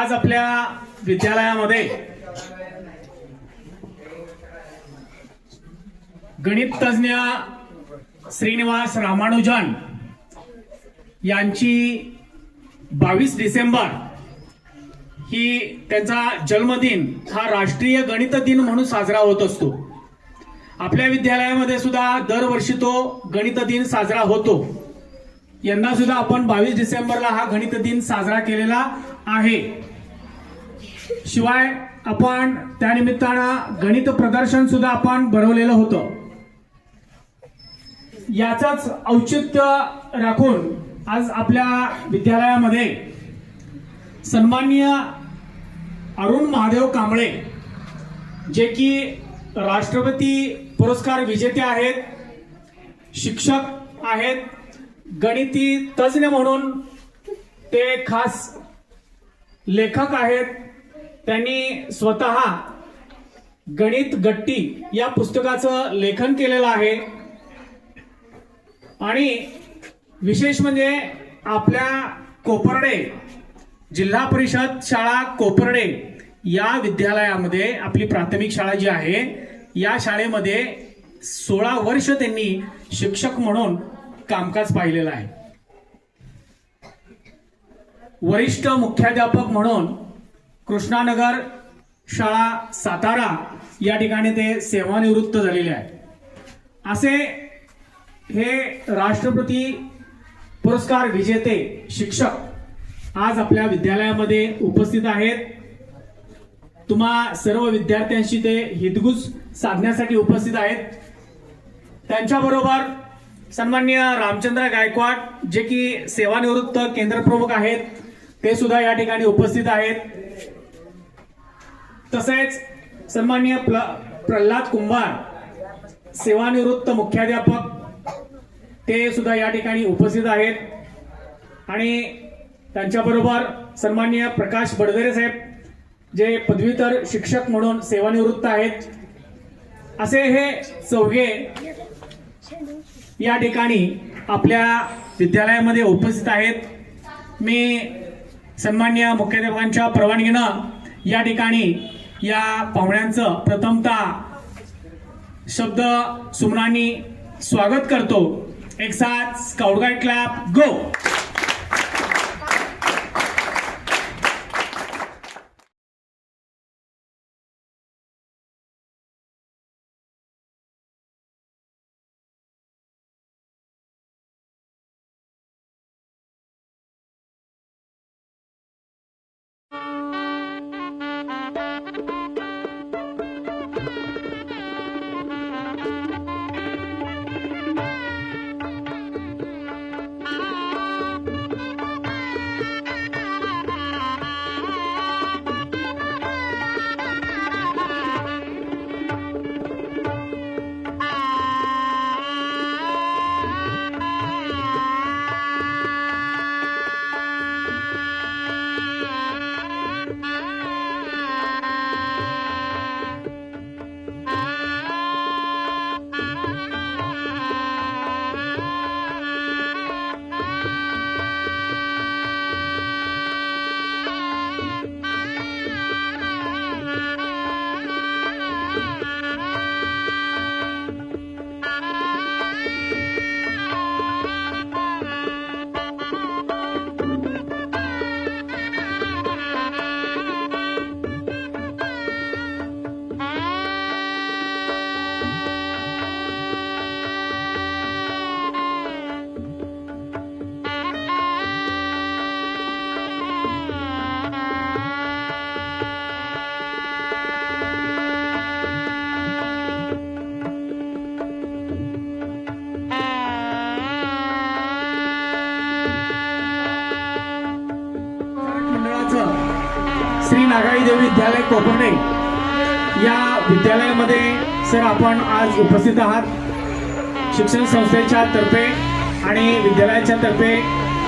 आज आपल्या विद्यालयामध्ये गणित तज्ञ श्रीनिवास रामानुजन यांची 22 डिसेंबर ही त्यांचा जन्मदिन हा राष्ट्रीय गणित दिन म्हणून साजरा होत असतो। आपल्या विद्यालयामध्ये सुद्धा दरवर्षी तो गणित दिन साजरा होतो। यंदा सुद्धा आपण 22 डिसेंबरला हा गणित दिन साजरा केलेला आहे। शिवाय आपण त्या निमित्तानं गणित प्रदर्शन सुद्धा आपण भरवलेलं होतं। याचंच औचित्य राखून आज आपल्या विद्यालयामध्ये सन्माननीय अरुण महादेव कांबळे जे की राष्ट्रपती पुरस्कार विजेते आहेत, शिक्षक आहेत, गणिती तज्ञ म्हणून ते खास लेखक आहेत। त्यांनी स्वतः गणित गट्टी या पुस्तकाचं लेखन केलेलं आहे आणि विशेष म्हणजे आपल्या कोपर्डे जिल्हा परिषद शाळा कोपर्डे या विद्यालयामध्ये आपली प्राथमिक शाळा जी आहे या शाळेमध्ये 16 वर्ष त्यांनी शिक्षक म्हणून कामकाज पाहिलेलं आहे। वरिष्ठ मुख्याध्यापक म्हणून कृष्णानगर शाळा सातारा या ठिकाणी ते सेवानिवृत्त झालेले आहेत। असे हे राष्ट्रपती पुरस्कार विजेते शिक्षक आज आपल्या विद्यालयामध्ये उपस्थित आहेत। तुम्हा सर्व विद्यार्थ्यांशी ते हितगुज साधण्यासाठी उपस्थित आहेत। त्यांच्याबरोबर सन्माननीय रामचंद्र गायकवाड जे की सेवानिवृत्त केंद्र प्रमुख आहेत ते सुद्धा या ठिकाणी उपस्थित आहेत। तसेच सन्माननीय प्रल्हाद कुंभार सेवानिवृत्त मुख्याध्यापक ते सुद्धा या ठिकाणी उपस्थित आहेत आणि त्यांच्याबरोबर सन्माननीय प्रकाश बडदरे साहेब जे पदवीधर शिक्षक म्हणून सेवानिवृत्त आहेत। असे हे चौघे या ठिकाणी आपल्या विद्यालयामध्ये उपस्थित आहेत। मी सन्माननीय मुख्याध्यापकांच्या परवानगीनं या ठिकाणी या पाहुण्यांचं प्रथमतः शब्द सुमनांनी स्वागत करतो। एक साथ स्काउट गाइड क्लॅप गो। श्री नागाई देवी विद्यालय कोपर्डे या विद्यालयामध्ये सर आपण आज उपस्थित आहात। शिक्षण संस्थेच्या तर्फे आणि विद्यालयाच्या तर्फे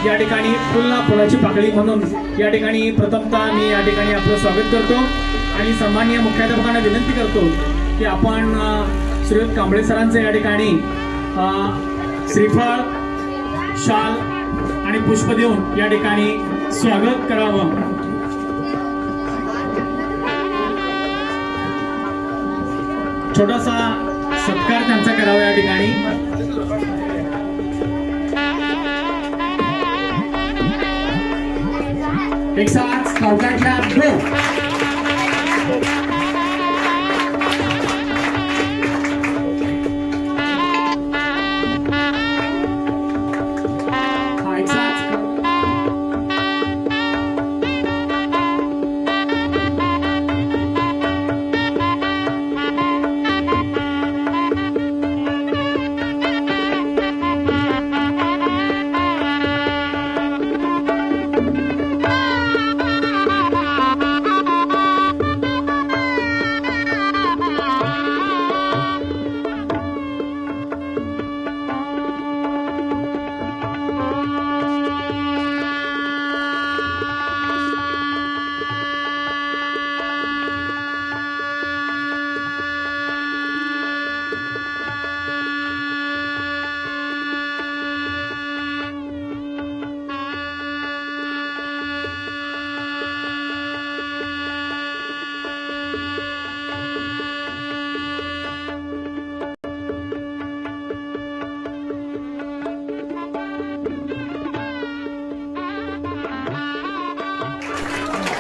या ठिकाणी फुलला फुलाची पाकळी म्हणून या ठिकाणी प्रथमतः मी या ठिकाणी आपलं स्वागत करतो आणि सन्माननीय मुख्याध्यापकांना विनंती करतो की आपण श्रीयुत कांबळे सरांचं या ठिकाणी श्रीफळ, शाल आणि पुष्प देऊन या ठिकाणी स्वागत करावं। छोटासा सत्कार त्यांचा करावा या ठिकाणी. एक साथ स्काउटला गो.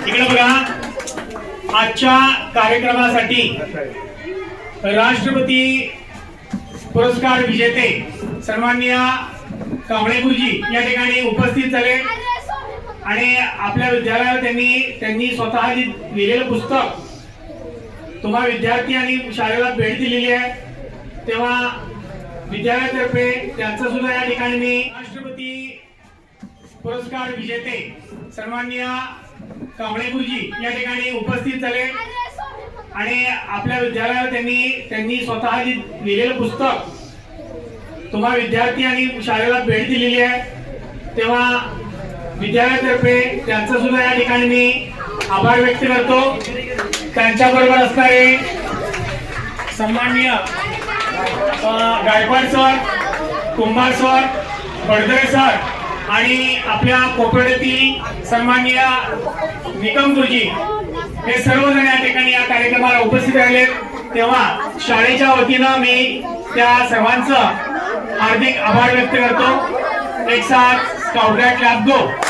इकडे बघा, आजच्या कार्यक्रमासाठी राष्ट्रपती पुरस्कार विजेते सन्माननीय कांबळे गुरुजी या ठिकाणी उपस्थित झाले आणि आपल्या विद्यालयात त्यांनी स्वतः लिहिलेलं पुस्तक तुम्हा विद्यार्थी आणि शाळेला भेट दिलेली आहे, तेव्हा विद्यालयातर्फे त्यांचं सुद्धा या ठिकाणी मी राष्ट्रपती पुरस्कार विजेते सन्माननीय कांबळे गुरुजी या ठिकाणी उपस्थित झाले आणि आपल्या विद्यालयात त्यांनी स्वतः लिहिलेलं पुस्तक तुम्हा विद्यार्थी आणि शाळेला भेट दिलेली आहे, तेव्हा विद्यालयातर्फे त्यांचं सुद्धा या ठिकाणी मी आभार व्यक्त करतो. त्यांच्याबरोबर असणारे सन्माननीय गायकवाड सर, कुंभार सर, बडदरे सर आणि आपल्या कोपरड्यातील सन्माननीय निकम गुरुजी हे सर्वजण या ठिकाणी या कार्यक्रमाला उपस्थित राहिले, तेव्हा शाळेच्या वतीनं मी त्या सर्वांचं हार्दिक आभार व्यक्त करतो. एक साथ स्काउट क्लब गो.